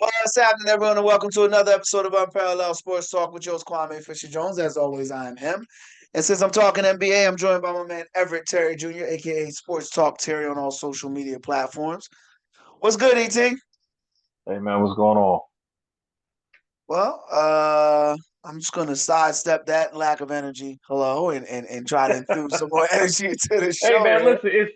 What's happening, everyone, and welcome to another episode of Unparalleled Sports Talk with yours, Kwame Fisher Jones. As always, I am him. And since I'm talking NBA, I'm joined by my man Everett Terry Jr., aka Sports Talk Terry on all social media platforms. What's good, ET? Hey man, what's going on? Well, I'm just gonna sidestep that lack of energy, hello, and try to infuse some more energy into the Hey show man, here.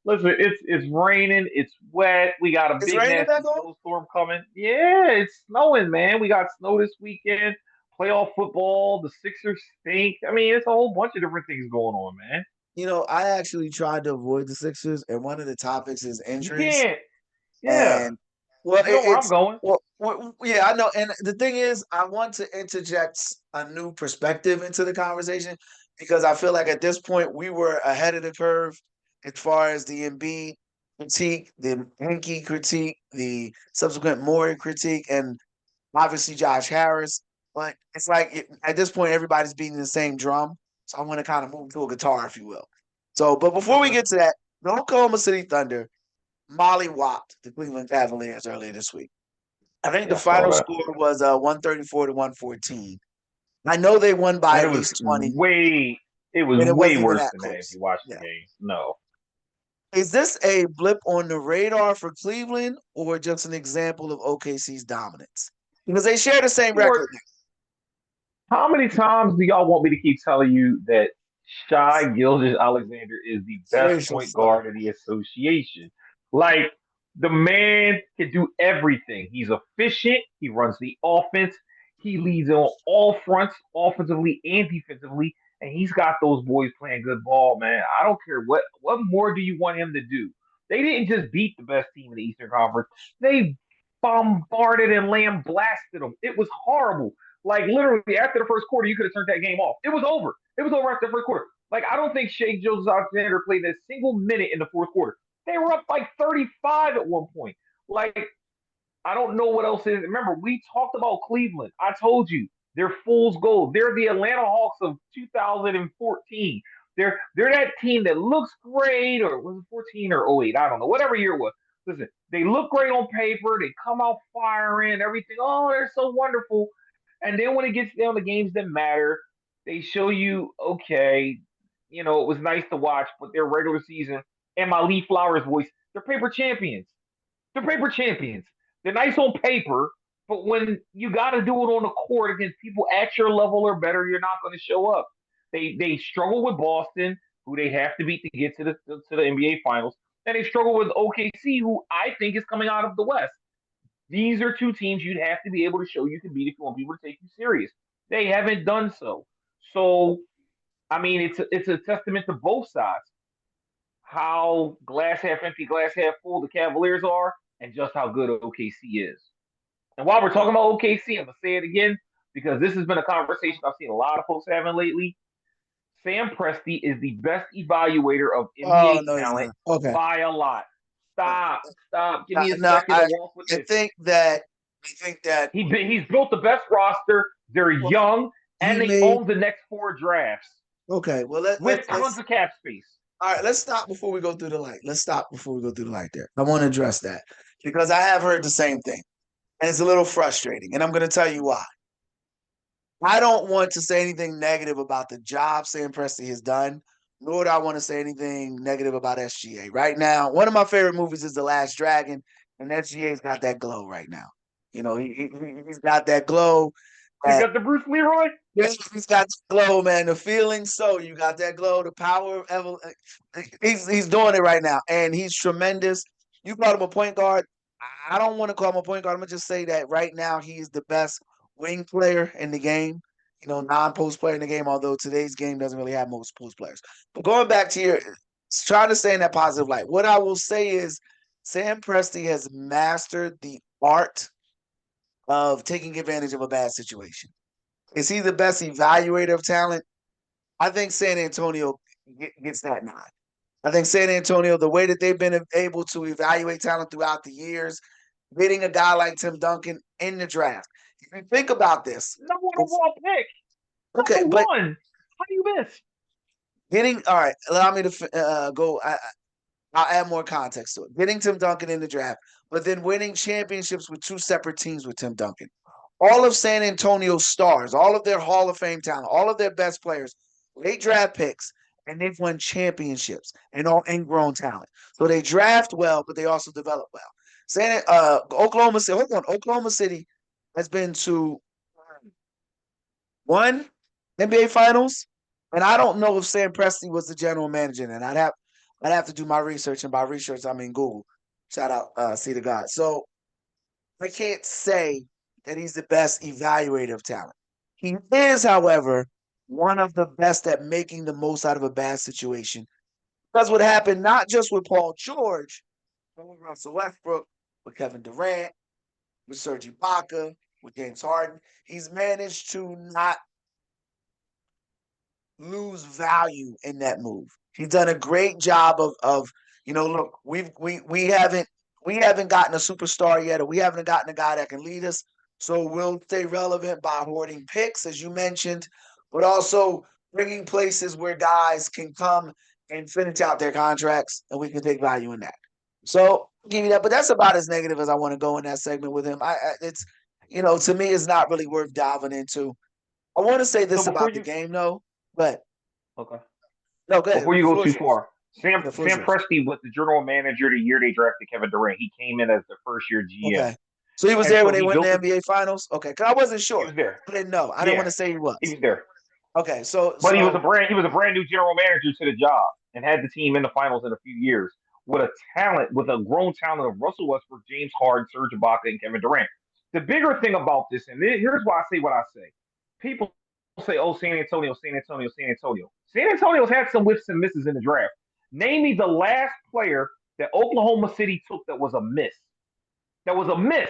it's raining, it's wet. We got a Is big raining back nasty home? snowstorm coming. Yeah, it's snowing, man. We got snow this weekend. Playoff football. The Sixers stink. I mean, it's a whole bunch of different things going on, man. I actually tried to avoid the Sixers, and one of the topics is You injuries. can't. Yeah, And well, you know where I'm it's going. yeah, I know. And the thing is, I want to interject a new perspective into the conversation because I feel like at this point we were ahead of the curve as far as the Embiid critique, the Hinkie critique, the subsequent Morey critique, and obviously Josh Harris. But it's like at this point everybody's beating the same drum. So I want to kind of move to a guitar, if you will. So, but before we Okay. get to that, the Oklahoma City Thunder mollywopped the Cleveland Cavaliers earlier this week. I think the Yeah, I saw final that. score was 134 to 114. I know they won by Man, at least 20, it was and it way wasn't even worse that than that if close. you watch the Yeah. game. No. Is this a blip on the radar for Cleveland or just an example of OKC's dominance? Because they share the same More record. How many times do y'all want me to keep telling you that Shy Gilgeous-Alexander is the best Seriously, point stop. guard in the association? Like, the man can do everything. He's efficient. He runs the offense. He leads on all fronts, offensively and defensively. And he's got those boys playing good ball, man. I don't care what more do you want him to do. They didn't just beat the best team in the Eastern Conference. They bombarded and lambasted them. It was horrible. Like literally after the first quarter, you could have turned that game off. It was over. It was over after the first quarter. Like I don't think Shea Gilgeous Alexander played a single minute in the fourth quarter. They were up like 35 at one point. Like I don't know what else is. Remember, we talked about Cleveland. I told you they're fool's gold. They're the Atlanta Hawks of 2014. They're that team that looks great, or was it 14 or 08? I don't know. Whatever year it was. Listen, they look great on paper. They come out firing, everything. Oh, they're so wonderful. And then when it gets down to games that matter, they show you, okay, it was nice to watch, but their regular season, and my Lee Flowers voice, they're paper champions. They're paper champions. They're nice on paper, but when you got to do it on the court against people at your level or better, you're not going to show up. They struggle with Boston, who they have to beat to get to the NBA Finals, and they struggle with OKC, who I think is coming out of the West. These are two teams you'd have to be able to show you can beat if you want people to take you serious. They haven't done so. So, I mean, it's a testament to both sides how glass half empty, glass half full the Cavaliers are, and just how good OKC is. And while we're talking about OKC, I'm gonna say it again because this has been a conversation I've seen a lot of folks having lately. Sam Presti is the best evaluator of Oh NBA no, he's talent not. Okay. by a lot. Stop, stop. Give me a No, second to walk with I this. think that I think that He's built the best roster. They're well, young, he and they made own the next four drafts okay. Well, with tons let's of cap space. all right. Let's stop before we go through the light. Let's stop before we go through the light. There, I want to address that because I have heard the same thing, and it's a little frustrating. And I'm going to tell you why. I don't want to say anything negative about the job Sam Presti has done, nor do I want to say anything negative about SGA. Right now, one of my favorite movies is The Last Dragon, and SGA's got that glow right now. He's got that glow. You That got the Bruce Leroy. he's got the glow, man. The feeling, so you got that glow, the power. He's doing it right now, and he's tremendous. You called him a point guard. I don't want to call him a point guard. I'm gonna just say that right now he is the best wing player in the game. Non-post player in the game. Although today's game doesn't really have most post players. But going back to your trying to stay in that positive light, what I will say is Sam Presti has mastered the art of taking advantage of a bad situation. Is he the best evaluator of talent? I think San Antonio gets that nod. I think San Antonio, the way that they've been able to evaluate talent throughout the years, getting a guy like Tim Duncan in the draft. If you think about this, Number one it's overall pick. okay, Number but one. How do you miss? getting all right. Allow me to go. I'll add more context to it. Getting Tim Duncan in the draft but then winning championships with two separate teams with Tim Duncan. All of San Antonio's stars, all of their Hall of Fame talent, all of their best players, late draft picks, and they've won championships and all ingrown talent. So they draft well, but they also develop well. Oklahoma City, hold on, Oklahoma City has been to one NBA Finals, and I don't know if Sam Presti was the general manager. And I'd have to do my research, and by research I mean Google. Shout out, see the God. So I can't say that he's the best evaluator of talent. He is, however, one of the best at making the most out of a bad situation. That's what happened not just with Paul George, but with Russell Westbrook, with Kevin Durant, with Serge Ibaka, with James Harden. He's managed to not lose value in that move. He's done a great job of look, we haven't gotten a superstar yet, or we haven't gotten a guy that can lead us. So we'll stay relevant by hoarding picks, as you mentioned, but also bringing places where guys can come and finish out their contracts, and we can take value in that. So I'll give you that, but that's about as negative as I want to go in that segment with him. It's to me, it's not really worth diving into. I want to say So this before about the you game, though. But okay, no, go ahead. before you The go floor too is yours. far, Sam The floor is Sam yours. Presti was the general manager the year they drafted Kevin Durant. He came in as the first year GM, Okay. So he was and there so when they he went to built the the. NBA Finals. Okay, because I wasn't He sure. was there. I didn't know. I didn't want Yeah, to say he he was. was there. Okay, so But so he was a brand new general manager to the job and had the team in the finals in a few years with a grown talent of Russell Westbrook, James Harden, Serge Ibaka, and Kevin Durant. The bigger thing about this, and here's why I say what I say. People say, "Oh, San Antonio, San Antonio, San Antonio." San Antonio's had some whiffs and misses in the draft. Name me the last player that Oklahoma City took that was a miss. That was a miss.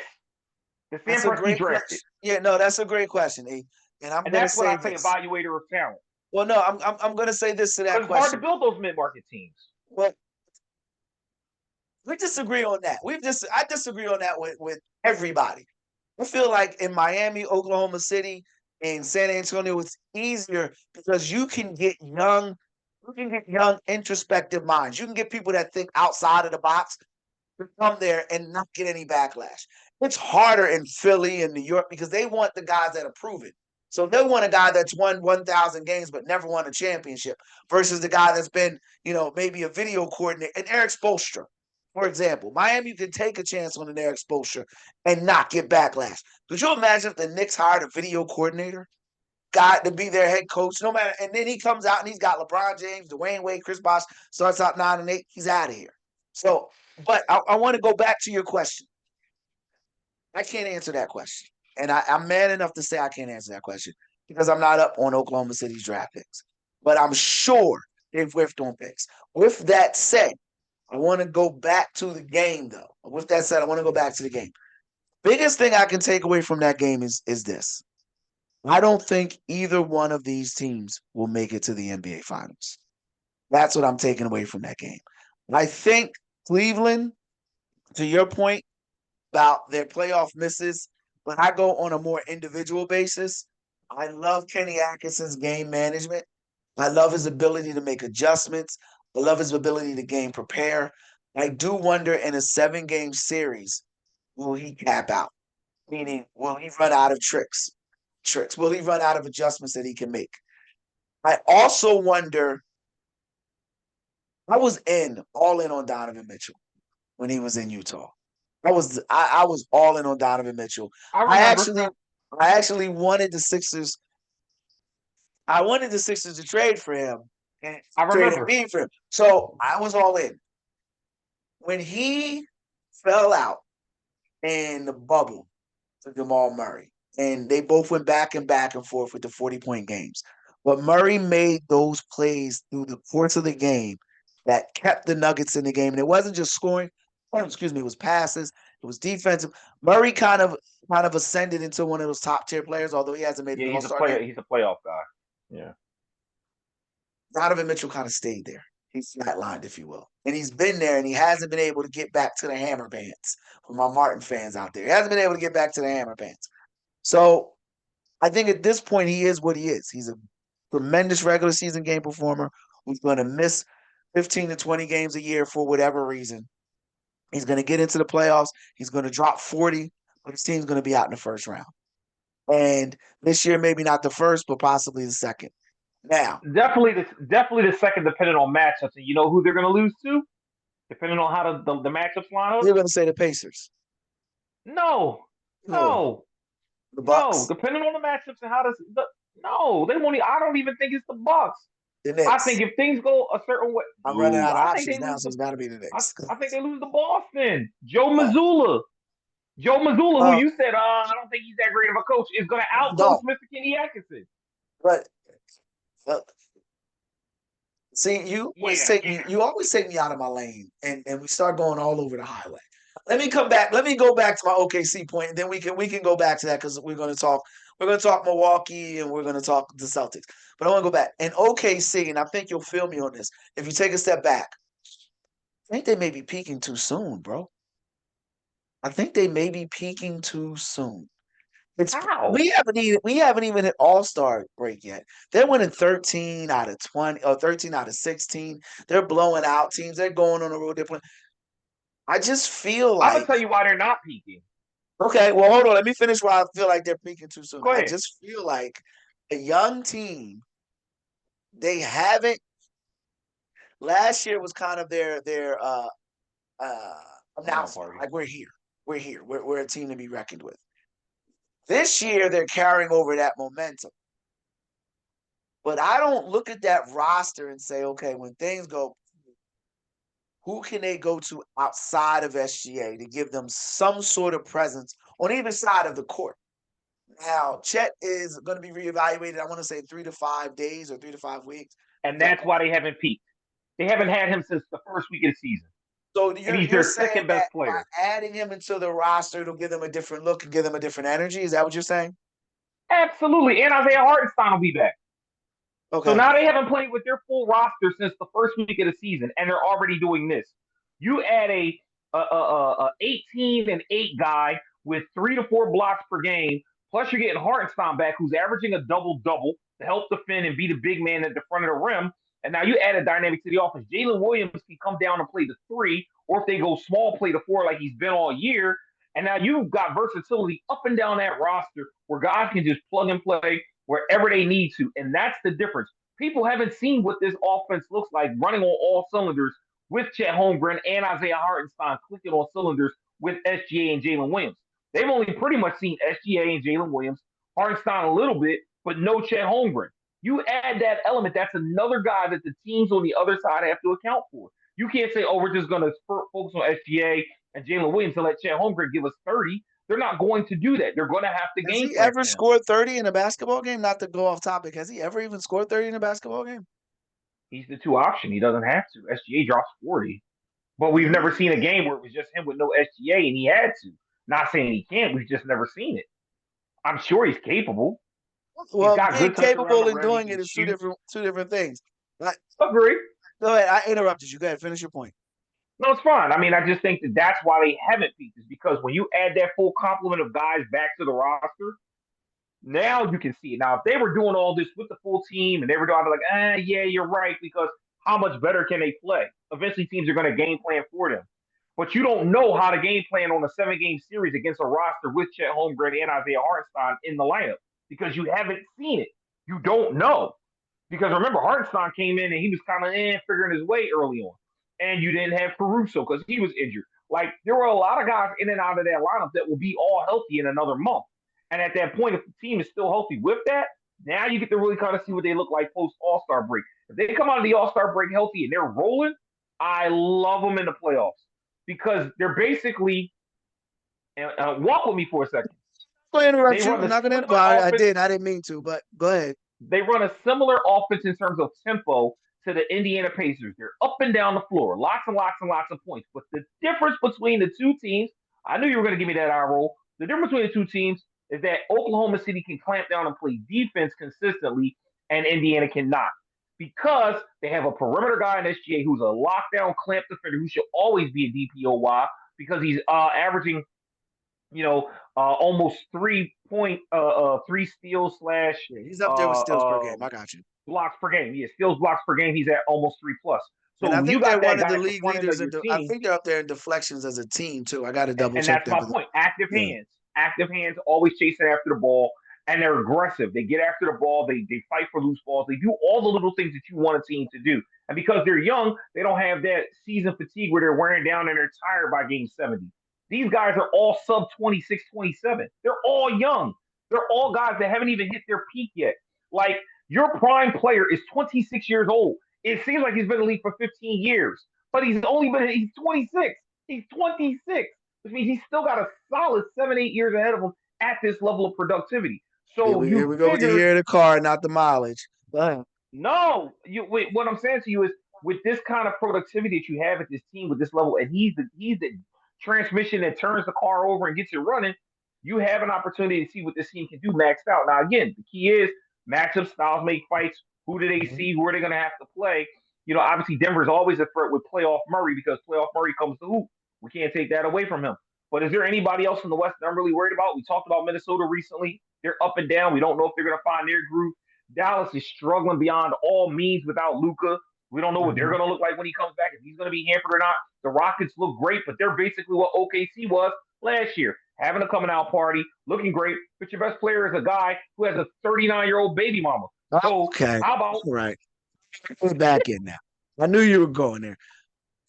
That Sam that's a Presti great drafted, question. Yeah, no, that's a great question, E. And I'm and gonna that's what say I say this. evaluator of talent. Well, no, I'm gonna say this to that Because it's hard to question. build those mid-market teams. Well, we disagree on that. I disagree on that with everybody. I feel like in Miami, Oklahoma City, and San Antonio, it's easier because you can get young, introspective minds. You can get people that think outside of the box to come there and not get any backlash. It's harder in Philly and New York because they want the guys that are proven. So they want a guy that's won 1,000 games but never won a championship versus the guy that's been, maybe a video coordinator. And Eric Spoelstra, for example. Miami can take a chance on an Eric Spoelstra and not get backlash. Could you imagine if the Knicks hired a video coordinator? Guy to be their head coach, no matter, and then he comes out and he's got LeBron James, Dwayne Wade, Chris Bosh, starts out 9-8. He's out of here. So, but I want to go back to your question. I can't answer that question. And I'm man enough to say I can't answer that question because I'm not up on Oklahoma City's draft picks. But I'm sure they've whiffed on picks. With that said, I want to go back to the game, though. With that said, I want to go back to the game. Biggest thing I can take away from that game is this. I don't think either one of these teams will make it to the NBA Finals. That's what I'm taking away from that game. I think Cleveland, to your point, about their playoff misses, but I go on a more individual basis. I love Kenny Atkinson's game management. I love his ability to make adjustments. I love his ability to game prepare. I do wonder in a 7-game series, will he cap out? Meaning, will he run out of tricks? Tricks. Will he run out of adjustments that he can make? I also wonder. I was all in on Donovan Mitchell when he was in Utah. I was all in on Donovan Mitchell. I I remember. actually I actually wanted the Sixers. I wanted the Sixers to trade for him and I trade remember. Embiid for him. So I was all in. When he fell out in the bubble to Jamal Murray, and they both went back and forth with the 40-point games. But Murray made those plays through the course of the game that kept the Nuggets in the game. And it wasn't just scoring. Oh, excuse me, it was passes, it was defensive. Murray kind of ascended into one of those top tier players, although he hasn't made Yeah, an all-star game. he's a playoff guy. Yeah. Donovan Mitchell kind of stayed there. He's flatlined, if you will. And he's been there and he hasn't been able to get back to the hammer pants. For my Martin fans out there, he hasn't been able to get back to the hammer pants. So I think at this point he is what he is. He's a tremendous regular season game performer who's going to miss 15 to 20 games a year for whatever reason. He's going to get into the playoffs. He's going to drop 40, but his team's going to be out in the first round. And this year, maybe not the first, but possibly the second. Now, Definitely the second, depending on matchups. And you know who they're going to lose to, depending on how the matchups line up. you're going to say the Pacers. No, Who? no, The no. Bucks? Depending on the matchups and how does no, they won't. I don't even think it's the Bucks. The I think Knicks? if things go a certain way, I'm running no, out of I think they options now, lose so the. it's got to be the I, Knicks. I think they lose to Boston. Joe uh, Mazzulla. Joe Mazzulla, who well, you said, I don't think he's that great of a coach, is going to outcoach no, Mr. Kenny Atkinson. but uh, see, you always Yeah, take me. You always take me out of my lane, and we start going all over the highway. Let me come back. Let me go back to my OKC point, and then we can go back to that because we're going to talk. We're going to talk Milwaukee, and we're going to talk the Celtics. But I want to go back and OKC, and I think you'll feel me on this. If you take a step back, I think they may be peaking too soon, bro. I think they may be peaking too soon. It's how? we haven't even hit All-Star break yet. They're winning 13 out of 20 or 13 out of 16. They're blowing out teams. They're going on the road. They're playing. I just feel I'm going to like tell you why they're not peaking. okay, well, hold on. Let me finish why I feel like they're peaking too soon. Go I ahead. just feel like a young team, they haven't last year was kind of their uh Come on, announcement. party. Like we're here. We're here. We're a team to be reckoned with. This year they're carrying over that momentum. But I don't look at that roster and say, okay, when things go, who can they go to outside of SGA to give them some sort of presence on either side of the court? Now, Chet is going to be reevaluated. I want to say 3 to 5 days or 3 to 5 weeks. And that's why they haven't peaked. They haven't had him since the first week of the season. So And you're he's you're their saying second that best player. by adding him into the roster, it'll give them a different look and give them a different energy. Is that what you're saying? Absolutely. And Isaiah Hartenstein will be back. So Okay. now they haven't played with their full roster since the first week of the season, and they're already doing this. You add a 18-8 guy with 3 to 4 blocks per game, plus you're getting Hartenstein back, who's averaging a double double to help defend and be the big man at the front of the rim. And now you add a dynamic to the offense. Jalen Williams can come down and play the 3, or if they go small, play the 4 like he's been all year. And now you've got versatility up and down that roster where guys can just plug and play wherever they need to. And that's the difference. People haven't seen what this offense looks like running on all cylinders with Chet Holmgren and Isaiah Hartenstein clicking on cylinders with SGA and Jalen Williams. They've only pretty much seen SGA and Jalen Williams, Hartenstein a little bit, but no Chet Holmgren. You add that element, that's another guy that the teams on the other side have to account for. You can't say, oh, we're just going to focus on SGA and Jalen Williams and let Chet Holmgren give us 30. They're not going to do that. They're going to have to Has game he plan ever for him. scored 30 in a basketball game? Not to go off topic. Has he ever even scored 30 in a basketball game? He's the 2 option. He doesn't have to. SGA drops 40. But we've never seen a game where it was just him with no SGA and he had to. Not saying he can't, we've just never seen it. I'm sure he's capable. He's Well, got being good touch around capable the and rim. He doing can it is two shoot. different things. But, Agree. go ahead. I interrupted you. Go ahead. Finish your point. No, it's fine. I mean, I just think that that's why they haven't peaked, is because when you add that full complement of guys back to the roster, now you can see it. Now, if they were doing all this with the full team and they were doing like, yeah, you're right, because how much better can they play? Eventually, teams are going to game plan for them. But you don't know how to game plan on a 7 game series against a roster with Chet Holmgren and Isaiah Hartenstein in the lineup because you haven't seen it. You don't know. Because remember, Hartenstein came in and he was kind of figuring his way early on. And you didn't have Caruso because he was injured. Like, there were a lot of guys in and out of that lineup that will be all healthy in another month. And at that point, if the team is still healthy with that, now you get to really kind of see what they look like post All Star break. If they come out of the All Star break healthy and they're rolling, I love them in the playoffs because they're basically, walk with me for a second. I'm going to They interrupt you. run I'm a not going to similar interrupt. I offense did. I didn't mean to, but go ahead. they run a similar offense in terms of tempo to the Indiana Pacers. They're up and down the floor, lots and lots and lots of points. But the difference between the two teams, I knew you were going to give me that eye roll. The difference between the two teams is that Oklahoma City can clamp down and play defense consistently, and Indiana cannot. Because they have a perimeter guy in SGA who's a lockdown clamp defender who should always be a DPOY because he's averaging almost 3 point, 3 steals slash Yeah, he's up there with uh, steals per game. um, I got you. blocks per game. Yeah, steals blocks per game. He's at almost 3 plus. And I So you think they're got one that of the guy at the league front end leaders. of your I team, think they're up there in deflections as a team too. I got to double and check that's that, my but point. Active yeah, hands, active hands, always chasing after the ball, and they're aggressive. They get after the ball. They fight for loose balls. They do all the little things that you want a team to do. And because they're young, they don't have that season fatigue where they're wearing down and they're tired by game 70. These guys are all sub 26, 27. They're all young. They're all guys that haven't even hit their peak yet. Like your prime player is 26 years old. It seems like he's been in the league for 15 years, but he's 26. He's 26, which means he's still got a solid 7, 8 years ahead of him at this level of productivity. So here you we go with the figure, year of the car, not the mileage. But no, wait, what I'm saying to you is with this kind of productivity that you have at this team with this level, and he's the transmission that turns the car over and gets it running, you have an opportunity to see what this team can do maxed out. Now again, the key is matchup styles make fights. Who do they see? Who are they gonna have to play? Obviously Denver's always a threat with playoff Murray because playoff Murray comes to hoop. We can't take that away from him. But is there anybody else in the West that I'm really worried about? We talked about Minnesota recently. They're up and down. We don't know if they're going to find their groove. Dallas is struggling beyond all means without Luca. We don't know what they're Mhm. going to look like when he comes back, if he's going to be hampered or not. The Rockets look great, but they're basically what OKC was last year, having a coming out party, looking great. But your best player is a guy who has a 39-year-old baby mama. So Okay, how about all right, we're back in now. I knew you were going there.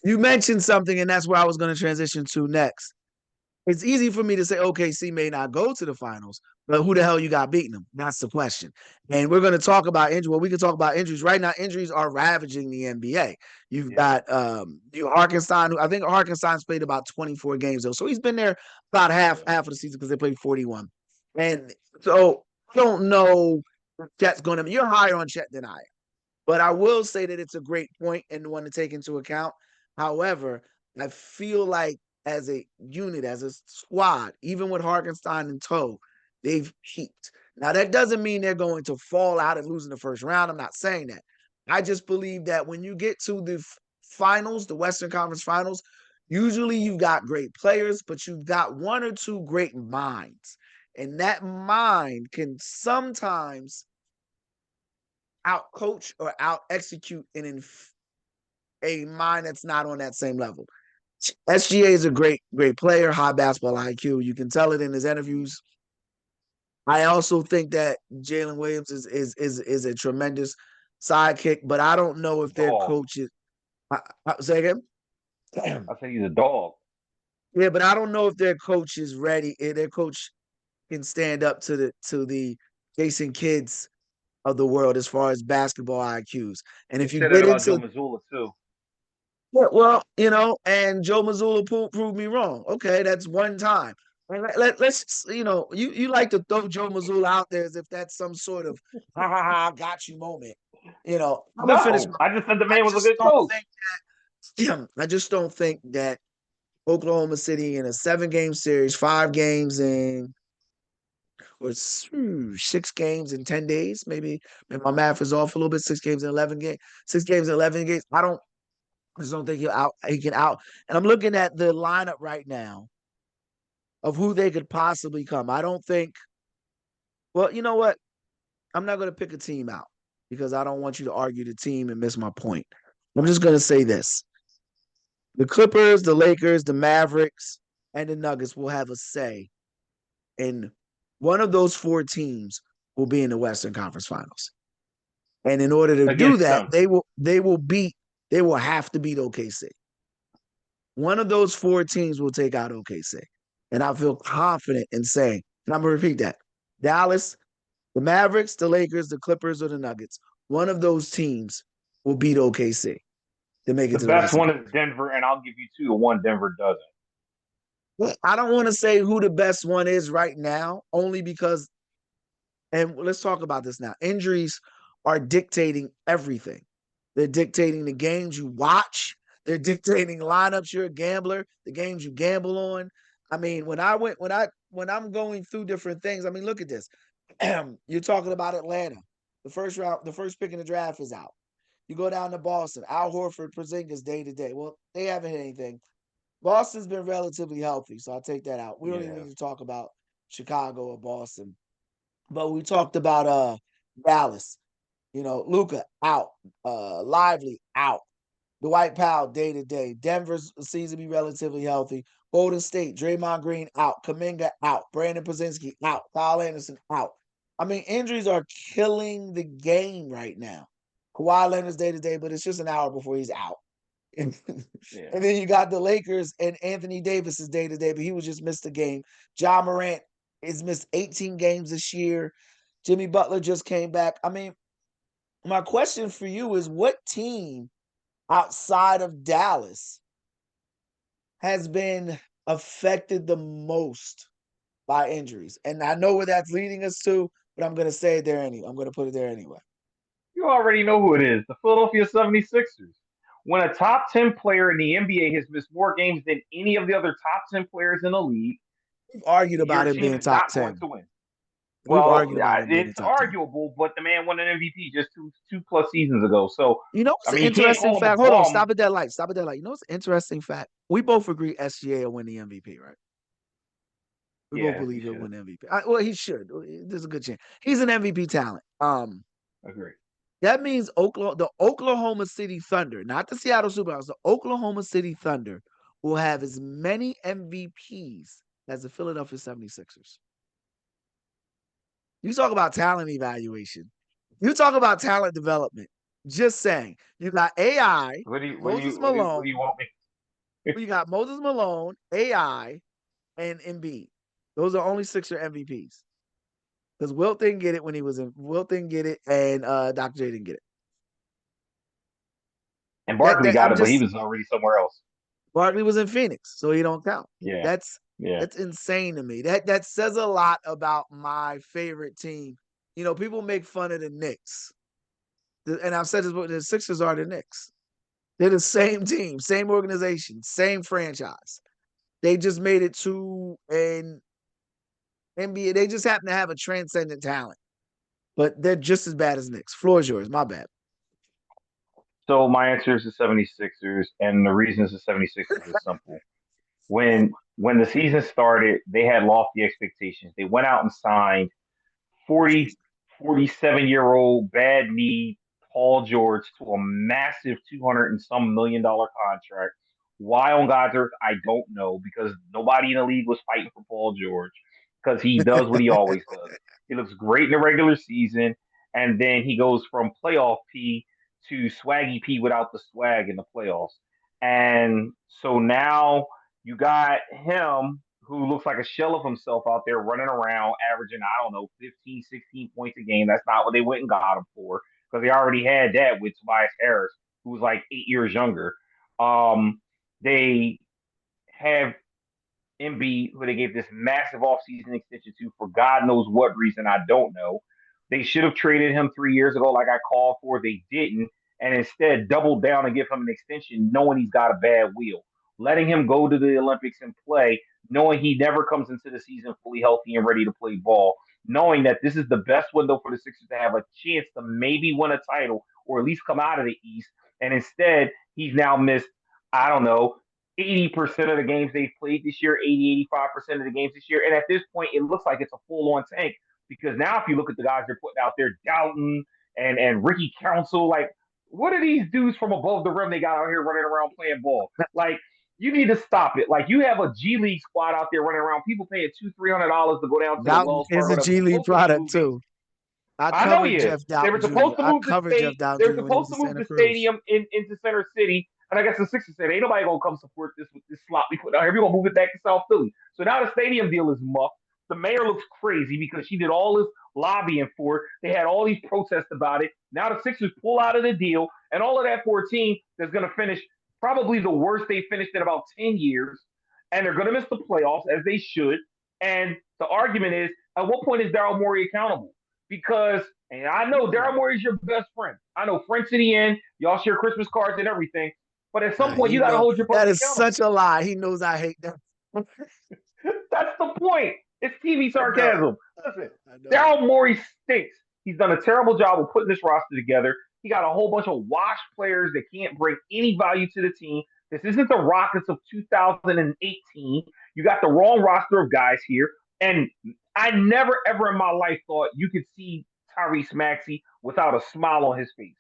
You mentioned something, and that's where I was going to transition to next. It's easy for me to say OKC may not go to the finals, but who the hell you got beating them? That's the question. And we're going to talk about injury. Well, we can talk about injuries right now. Injuries are ravaging the NBA. You've yeah, got Harkenstein. I think Harkenstein's played about 24 games though, so he's been there about half yeah. half of the season because they played 41. And so I don't know if Chet's going to. You're higher on Chet than I am. But I will say that it's a great point and one to take into account. However, I feel like as a unit, as a squad, even with Harkenstein in tow, they've peaked. Now, that doesn't mean they're going to fall out and lose in the first round. I'm not saying that. I just believe that when you get to the finals, the Western Conference finals, usually you've got great players, but you've got one or two great minds. And that mind can sometimes out coach or out execute a mind that's not on that same level. SGA is a great player, high basketball IQ. You can tell it in his interviews. I also think that Jalen Williams is a tremendous sidekick, but I don't know if their Dog. coach is. Say again. I say he's a dog. Yeah, but I don't know if their coach is ready. If their coach can stand up to the Jason Kidds of the world as far as basketball IQs. And They if you said that get about Joe into Mazzulla too. well, and Joe Mazzulla proved me wrong. Okay, that's one time. Let's you like to throw Joe Mazzulla out there as if that's some sort of ha ha ha got you moment. I'm gonna finish. No, I just said the I man was a just good don't coach. think I just don't think that Oklahoma City in a 7 game series, 5 games in or 6 games in 10 days, maybe my math is off a little bit. 6 games in 11 games, 6 games in 11 games. I just don't think he can out. And I'm looking at the lineup right now of who they could possibly come. I don't think, well, you know what? I'm not going to pick a team out because I don't want you to argue the team and miss my point. I'm just going to say this: the Clippers, the Lakers, the Mavericks, and the Nuggets will have a say in one of those 4 teams will be in the Western Conference Finals. And in order to do Against that, them. they will have to beat OKC. One of those 4 teams will take out OKC. And I feel confident in saying, and I'm going to repeat that: Dallas, the Mavericks, the Lakers, the Clippers, or the Nuggets. One of those teams will beat OKC to make it The to the best Western one is Conference. Denver, and I'll give you two. The one Denver doesn't. Well, I don't want to say who the best one is right now, only because, and let's talk about this now. Injuries are dictating everything. They're dictating the games you watch. They're dictating lineups. You're a gambler. The games you gamble on. I mean, when I'm going through different things. I mean, look at this. You're talking about Atlanta. The first pick in the draft is out. You go down to Boston. Al Horford, Porzingis, day to day. Well, they haven't hit anything. Boston's been relatively healthy, so I'll take that out. We don't even Yeah. need to talk about Chicago or Boston. But we talked about Dallas. Luca out, Lively out. Dwight Powell, day to day. Denver seems to be relatively healthy. Golden State, Draymond Green out. Kaminga out. Brandon Pozinski out. Kyle Anderson out. I mean, injuries are killing the game right now. Kawhi Leonard's day to day, but it's just an hour before he's out. And, Yeah. and then you got the Lakers and Anthony Davis is day to day, but he was just missed a game. Ja Morant has missed 18 games this year. Jimmy Butler just came back. I mean, my question for you is what team outside of Dallas has been affected the most by injuries? And I know where that's leading us to, but I'm going to say it there anyway. I'm going to put it there anyway. You already know who it is, the Philadelphia 76ers. When a top 10 player in the NBA has missed more games than any of the other top 10 players in the league, We've argued your about him team being is top not going 10. to win. We've Well, argued about him being a it's top 10. arguable, but the man won an MVP just two plus seasons ago. So, You know I what's an mean, you can't interesting call him a fact? Hold on, bum. stop at that light. Stop at that light. You know what's an interesting fact? We both agree SGA will win the MVP, right? We both Yeah, he believe he'll should. win the MVP. Well, he should. There's a good chance. He's an MVP talent. Agree. That means the Oklahoma City Thunder, not the Seattle Supersonics, the Oklahoma City Thunder will have as many MVPs as the Philadelphia 76ers. You talk about talent evaluation. You talk about talent development. Just saying. You got AI, Moses What do Malone. you want me? You got Moses Malone, AI, and Embiid. Those are only Sixer MVPs. Because Wilt didn't get it when he was in. Wilt didn't get it, and Dr. J didn't get it. And Barkley got I'm it, but he just was already somewhere else. Barkley was in Phoenix, so he don't count. Yeah, That's yeah. that's insane to me. That says a lot about my favorite team. You know, people make fun of the Knicks, and I've said this, but the Sixers are the Knicks. They're the same team, same organization, same franchise. They just made it to an NBA. They just happen to have a transcendent talent, but they're just as bad as Knicks. Floor is yours. My bad. So my answer is the 76ers, and the reason it's the 76ers is simple. When the season started, they had lofty expectations. They went out and signed 47-year-old bad knee Paul George to a massive 200 and some $1 million contract. Why on God's earth, I don't know, because nobody in the league was fighting for Paul George because he does what he always does. He looks great in the regular season, and then he goes from playoff P to swaggy P without the swag in the playoffs. And so now you got him who looks like a shell of himself out there running around, averaging, I don't know, 15, 16 points a game. That's not what they went and got him for because they already had that with Tobias Harris, who was like 8 years younger. They have Embiid, who they gave this massive offseason extension to for God knows what reason. I don't know. They should have traded him 3 years ago, like I called for. They didn't, and instead doubled down and give him an extension, knowing he's got a bad wheel. Letting him go to the Olympics and play, knowing he never comes into the season fully healthy and ready to play ball. Knowing that this is the best window for the Sixers to have a chance to maybe win a title or at least come out of the East. And instead, he's now missed, I don't know, 80% of the games they've played this year, 85% of the games this year. And at this point, it looks like it's a full on tank because now if you look at the guys they're putting out there, Doughton and Ricky Council, like, what are these dudes from above the rim they got out here running around playing ball? Like, you need to stop it. Like, you have a G League squad out there running around, people paying $200-300 to go down to the Doughton Wells is Fargo a that were G League supposed to be product moving. too. I I know he covered is. Jeff They were Doughton Jr. supposed to I move the covered Jeff state. Doughton They were Jr. when he was supposed in to move Santa the Cruz. stadium into Center City. And I guess the Sixers said, "Ain't nobody gonna come support this with this slot we put out here. We're gonna move it back to South Philly." So now the stadium deal is muffed. The mayor looks crazy because she did all this lobbying for it. They had all these protests about it. Now the Sixers pull out of the deal, and all of that for a team that's gonna finish probably the worst they finished in about 10 years, and they're gonna miss the playoffs as they should. And the argument is, at what point is Daryl Morey accountable? Because and I know Daryl Morey is your best friend. I know friends to the end. Y'all share Christmas cards and everything. But at some point, He you got to know hold your that brother is accountable. such a lie. He knows I hate that. That's the point. It's TV I know. sarcasm. Listen, I know. Daryl Morey stinks. He's done a terrible job of putting this roster together. He got a whole bunch of washed players that can't bring any value to the team. This isn't the Rockets of 2018. You got the wrong roster of guys here. And I never, ever in my life thought you could see Tyrese Maxey without a smile on his face.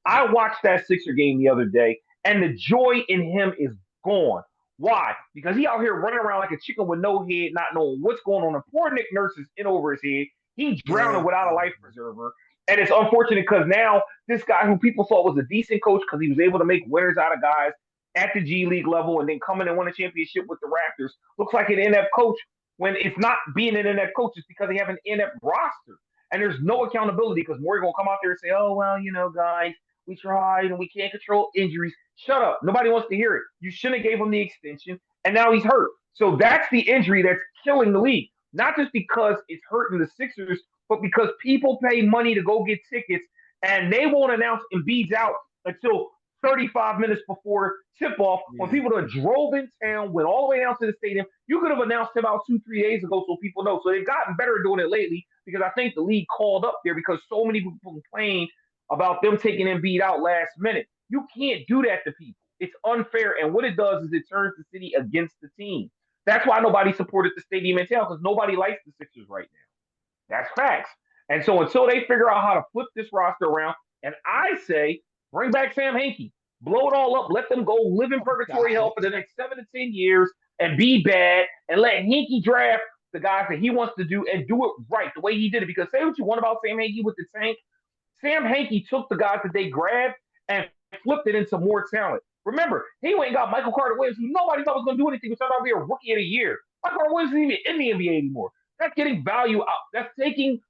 I watched that Sixer game the other day, and the joy in him is gone. Why? Because he out here running around like a chicken with no head, not knowing what's going on. And poor Nick Nurse is in over his head. He's Yeah. drowning without a life preserver. And it's unfortunate because now this guy who people thought was a decent coach because he was able to make winners out of guys at the G League level and then come in and win a championship with the Raptors looks like an NF coach when it's not being an NF coach. It's because they have an NF roster. And there's no accountability because Morey gonna come out there and say, "Oh well, guys, we tried and we can't control injuries." Shut up. Nobody wants to hear it. You shouldn't have gave him the extension, and now he's hurt. So that's the injury that's killing the league. Not just because it's hurting the Sixers, but because people pay money to go get tickets, and they won't announce Embiid's out until 35 minutes before tip off when Yeah. people that drove in town, went all the way down to the stadium. You could have announced him out 2, 3 days ago so people know. So they've gotten better at doing it lately because I think the league called up there because so many people complained about them taking Embiid out last minute. You can't do that to people. It's unfair. And what it does is it turns the city against the team. That's why nobody supported the stadium in town because nobody likes the Sixers right now. That's facts. And so until they figure out how to flip this roster around, and I say bring back Sam Hinkie, blow it all up, let them go live in purgatory God. hell for the next 7 to 10 years and be bad, and let Hinkie draft the guys that he wants to do and do it right the way he did it. Because say what you want about Sam Hinkie with the tank, Sam Hinkie took the guys that they grabbed and flipped it into more talent. Remember, he went and got Michael Carter Williams, who nobody thought was going to do anything. He turned out to be a rookie of the year. Michael Carter Williams isn't even in the NBA anymore. That's getting value out. That's taking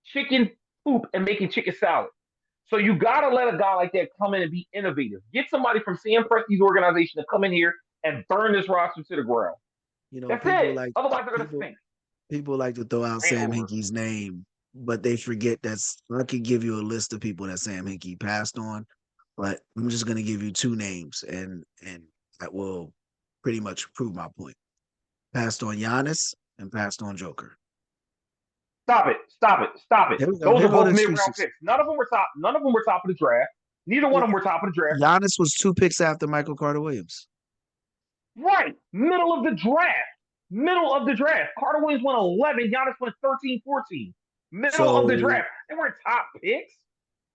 chicken poop and making chicken salad. So you got to let a guy like that come in and be innovative. Get somebody from Sam Presti's organization to come in here and burn this roster to the ground. You know, That's it. Otherwise, they're going to people stink. people like to throw out Ain't Sam over. Hinkie's name, but they forget that's I could give you a list of people that Sam Hinkie passed on, but I'm just gonna give you two names and that will pretty much prove my point. Passed on Giannis and passed on Joker. Stop it. Stop it. Stop it. Here we go. Those Here are go the both mid-round excuses. picks. None of them were top. None of them were top of the draft. Neither one Yeah, of them were top of the draft. Giannis was two picks after Michael Carter Williams. Right. Middle of the draft. Middle of the draft. Carter Williams went 11. Giannis went 13, 14. Middle of the So draft. They weren't top picks.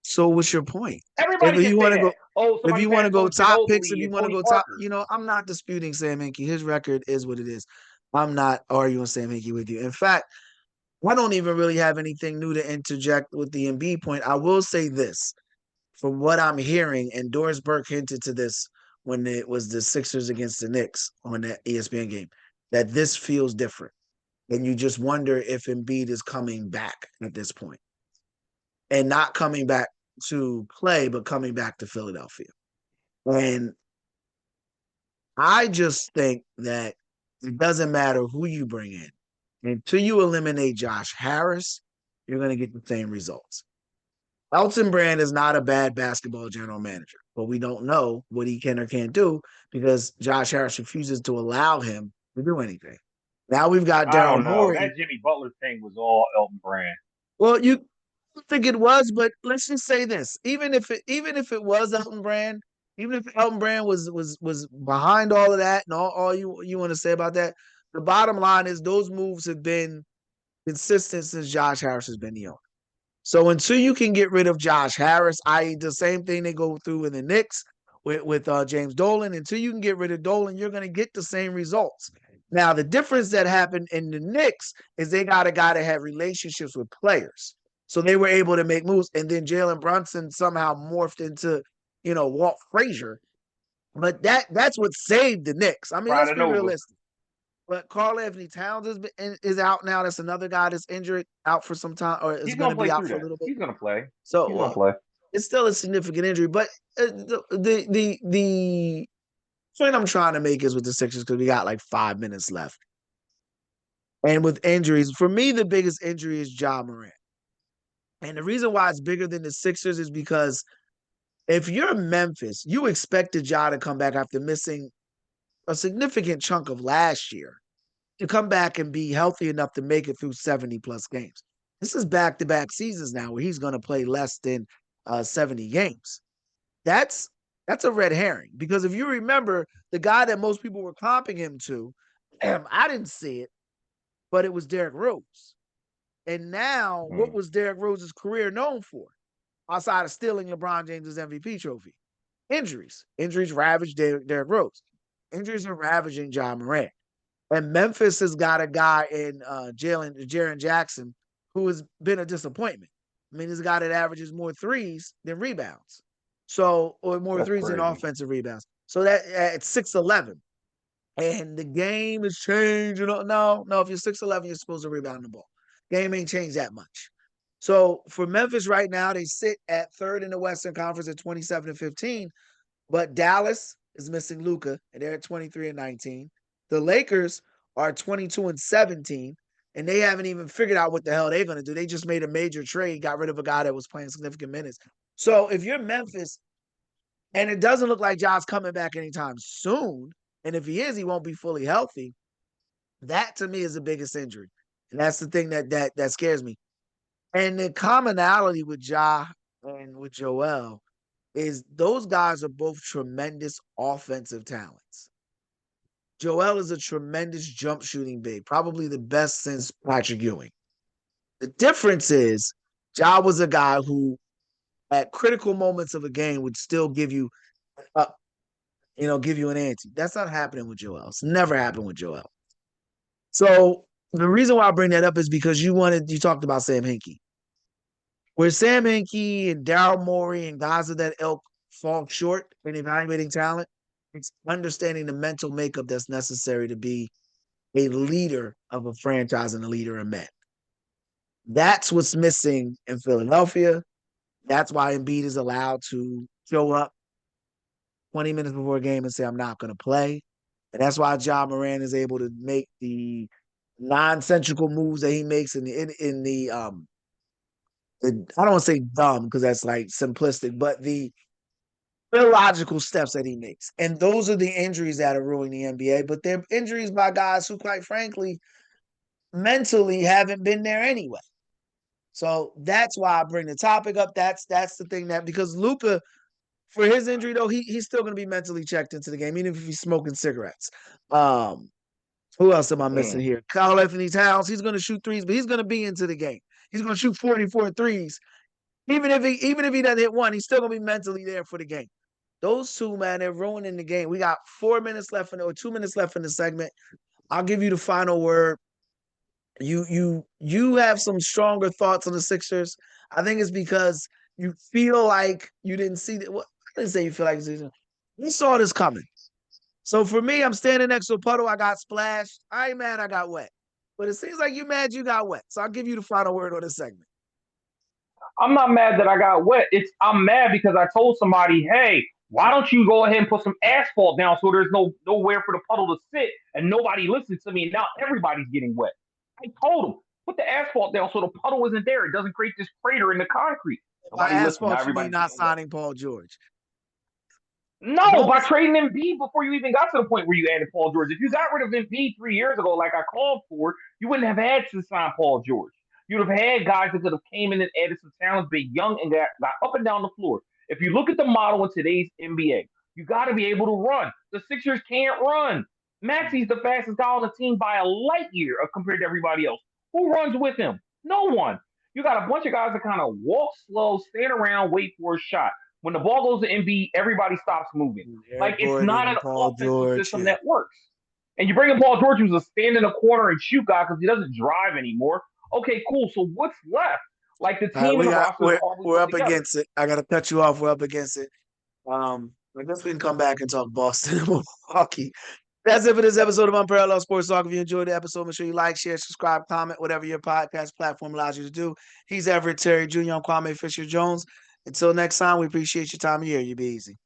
so what's your point? Everybody If can you say want to that. go Oh, if somebody you want to passed go on top picks, if Ginobili you and want to Tony go top, Parker. I'm not disputing Sam Hinkie. His record is what it is. I'm not arguing Sam Hinkie with you. In fact, I don't even really have anything new to interject with the Embiid point. I will say this from what I'm hearing, and Doris Burke hinted to this when it was the Sixers against the Knicks on that ESPN game, that this feels different. And you just wonder if Embiid is coming back at this point and not coming back to play, but coming back to Philadelphia. And I just think that it doesn't matter who you bring in. Until you eliminate Josh Harris, you're going to get the same results. Elton Brand is not a bad basketball general manager, but we don't know what he can or can't do because Josh Harris refuses to allow him to do anything. Now we've got I Daryl don't know. Morey. That Jimmy Butler thing was all Elton Brand. Well, you think it was, but let's just say this: even if it was Elton Brand, even if Elton Brand was behind all of that and all you want to say about that, the bottom line is those moves have been consistent since Josh Harris has been the owner. So until you can get rid of Josh Harris, i.e., the same thing they go through in the Knicks with James Dolan, until you can get rid of Dolan, you're going to get the same results. Now, the difference that happened in the Knicks is they got a guy that had relationships with players. So they were able to make moves. And then Jalen Brunson somehow morphed into, Walt Frazier. But that's what saved the Knicks. I mean, let's Prada be Nova. realistic. But Karl-Anthony Towns is out now. That's another guy that's injured, out for some time, or is He's going gonna to be play out through for a that. little bit. He's gonna play. He's So gonna play. it's still a significant injury. But the point I'm trying to make is with the Sixers because we got like 5 minutes left, and with injuries, for me the biggest injury is Ja Morant, and the reason why it's bigger than the Sixers is because if you're Memphis, you expected Ja to come back after missing a significant chunk of last year to come back and be healthy enough to make it through 70 plus games. This is back to back seasons now where he's going to play less than 70 games. That's that's a red herring because if you remember the guy that most people were comping him to, I didn't see it, but it was Derrick Rose. And now, what Hmm. was Derrick Rose's career known for outside of stealing LeBron James's MVP trophy? Injuries. Injuries ravage Derrick Rose. Injuries are ravaging Ja Morant. And Memphis has got a guy in Jaren Jackson who has been a disappointment. I mean, he's a guy that averages more threes than rebounds. So, or more That's threes than crazy. offensive rebounds. So that at 6'11. And the game is changing. No, if you're 6'11, you're supposed to rebound the ball. Game ain't changed that much. So for Memphis right now, they sit at third in the Western Conference at 27-15. But Dallas is missing Luka, and they're at 23-19. The Lakers are 22-17, and they haven't even figured out what the hell they're going to do. They just made a major trade, got rid of a guy that was playing significant minutes. So if you're Memphis, and it doesn't look like John's coming back anytime soon, and if he is, he won't be fully healthy. That to me is the biggest injury, and that's the thing that scares me. And the commonality with Ja and with Joel is those guys are both tremendous offensive talents. Joel is a tremendous jump shooting big, probably the best since Patrick Ewing. The difference is Ja was a guy who, at critical moments of a game, would still give you up, give you an ante. That's not happening with Joel. It's never happened with Joel. So the reason why I bring that up is because you talked about Sam Hinkie. Where Sam Hinkie and Daryl Morey and guys of that ilk fall short in evaluating talent, it's understanding the mental makeup that's necessary to be a leader of a franchise and a leader in men. That's what's missing in Philadelphia. That's why Embiid is allowed to show up 20 minutes before a game and say, I'm not going to play. And that's why Ja Morant is able to make the nonsensical moves that he makes I don't want to say dumb because that's like simplistic, but the illogical steps that he makes. And those are the injuries that are ruining the NBA, but they're injuries by guys who, quite frankly, mentally haven't been there anyway. So that's why I bring the topic up. That's the thing that because Luka, for his injury though, he's still going to be mentally checked into the game, even if he's smoking cigarettes. Um, who else am I missing Mm. here? Kyle Anthony Towns. He's going to shoot threes, but he's going to be into the game. He's going to shoot 44 threes. Even if he doesn't hit one, he's still going to be mentally there for the game. Those two, man, they're ruining the game. We got 4 minutes left or 2 minutes left in the segment. I'll give you the final word. You have some stronger thoughts on the Sixers. I think it's because you feel like you didn't see that. Well, I didn't say you feel like you saw this coming. So for me, I'm standing next to a puddle. I got splashed. I ain't mad I got wet. But it seems like you mad you got wet. So I'll give you the final word on this segment. I'm not mad that I got wet. I'm mad because I told somebody, hey, why don't you go ahead and put some asphalt down so there's nowhere for the puddle to sit and nobody listens to me and now everybody's getting wet. I told them, put the asphalt down so the puddle isn't there. It doesn't create this crater in the concrete. By Nobody listened. Now asphalt, you mean everybody's not getting wet. signing Paul George. No, by Don't trading Embiid before you even got to the point where you added Paul George. If you got rid of Embiid 3 years ago, like I called for, you wouldn't have had to sign Paul George. You'd have had guys that could have came in and added some talent, been young and got up and down the floor. If you look at the model in today's NBA, you got to be able to run. The Sixers can't run. Maxi's the fastest guy on the team by a light year compared to everybody else. Who runs with him? No one. You got a bunch of guys that kind of walk slow, stand around, wait for a shot. When the ball goes to MB, everybody stops moving. Like Eric it's Gordon not and an Paul offensive George. system Yeah. that works. And you bring in Paul George, who's a stand in a corner and shoot guy because he doesn't drive anymore. Okay, cool. So what's left? Like the All right, team and the roster is horribly we're put up together. against it. I gotta cut you off. We're up against it. I guess we can come back and talk Boston and Milwaukee. That's it for this episode of Unparalleled Sports Talk. If you enjoyed the episode, make sure you like, share, subscribe, comment, whatever your podcast platform allows you to do. He's Everett Terry Jr. I'm Kwame Fisher Jones. Until next time, we appreciate your time of year. You be easy.